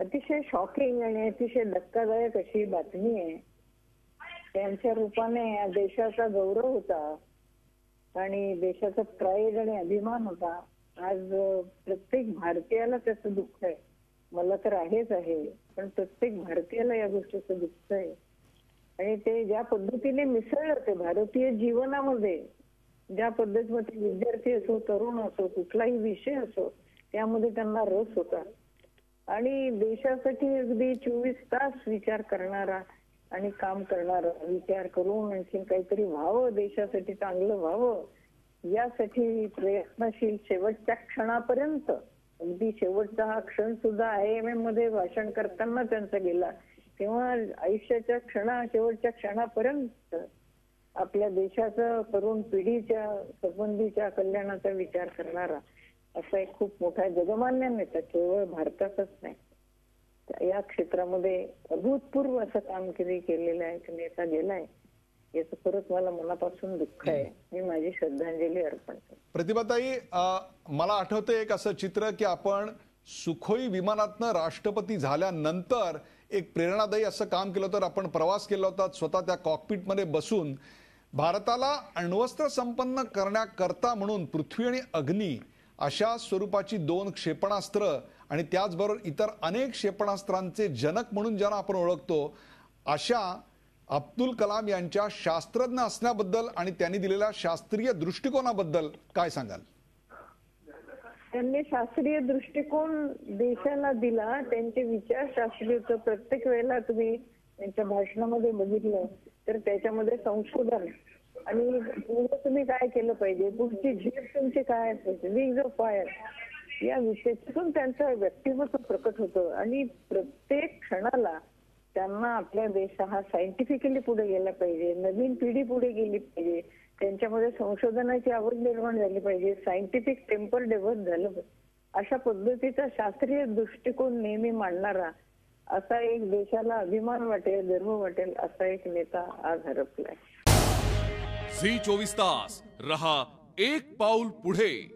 अतिशय शॉकिंग आणि अतिशय धक्कादायक अशी बातमी आहे. त्यांच्या रूपाने या देशाचा गौरव होता आणि देशाचा प्राईड आणि अभिमान होता. आज प्रत्येक भारतीयाला त्याचं दुःख आहे. मला तर आहेच आहे, पण प्रत्येक भारतीयाला या गोष्टीचं दुःख आहे. आणि ते ज्या पद्धतीने मिसळलं ते भारतीय जीवनामध्ये, ज्या पद्धतीमध्ये विद्यार्थी असो, तरुण असो, कुठलाही विषय असो, त्यामध्ये त्यांना रस होता. आणि देशासाठी अगदी 24 तास विचार करणारा आणि काम करणारा, विचार करून आणखी काहीतरी व्हावं, देशासाठी चांगलं व्हावं यासाठी प्रयत्नशील शेवटच्या क्षणापर्यंत. अगदी शेवटचा हा क्षण सुद्धा IIM मध्ये भाषण करताना त्यांचा गेला, तेव्हा आयुष्याच्या शेवटच्या क्षणापर्यंत आपल्या देशाचा, तरुण पिढीच्या संबंधीच्या कल्याणाचा विचार करणारा असा एक खूप मोठा जगमान्य नेता, केवळ भारतातच नाही या क्षेत्रामध्ये अभूतपूर्व असं कामगिरी केलेलं आहे, नेता गेलाय. याचं खरंच मला मनापासून दुःख आहे. मी माझी श्रद्धांजली अर्पण करते. प्रतिभाताई, मला आठवतं एक असं चित्र की आपण सुखोई विमानातनं राष्ट्रपती झाल्यानंतर एक प्रेरणादायी असं काम केलं होतं. आपण प्रवास केला होता स्वतः त्या कॉकपिटमध्ये बसून. भारताला अण्वस्त्र संपन्न करण्याकरता म्हणून पृथ्वी आणि अग्नी अशा स्वरूपाची 2 क्षेपणास्त्र आणि त्याचबरोबर इतर अनेक क्षेपणास्त्रांचे जनक म्हणून ज्यांना आपण ओळखतो, अशा अब्दुल कलाम यांच्या शास्त्रज्ञ असण्याबद्दल आणि त्यांनी दिलेल्या शास्त्रीय दृष्टिकोनाबद्दल काय सांगाल? त्यांनी शास्त्रीय दृष्टिकोन देशाला दिला. त्यांचे विचार शास्त्रीय. प्रत्येक वेळेला तुम्ही त्यांच्या भाषणामध्ये बघितलं तर त्याच्यामध्ये संशोधन आणि पुढे तुम्ही काय केलं पाहिजे, पुढची झेप तुमची काय असायची, विंग्स ऑफ फायर या विषयातून त्यांचं व्यक्तिमत्व प्रकट होतं. आणि प्रत्येक क्षणाला त्यांना आपल्या देश हा सायंटिफिकली पुढे गेला पाहिजे, नवीन पिढी पुढे गेली पाहिजे, त्यांच्यामध्ये संशोधनाची आवड निर्माण झाली पाहिजे, सायंटिफिक टेम्पर डेव्हलप झालं पाहिजे, अशा पद्धतीचा शास्त्रीय दृष्टिकोन नेहमी मांडणारा असा एक देशाला अभिमान वाटेल, गर्व वाटेल असा एक नेता आज हरपलाय. झी 24 तास रहा एक पाऊल पुढे.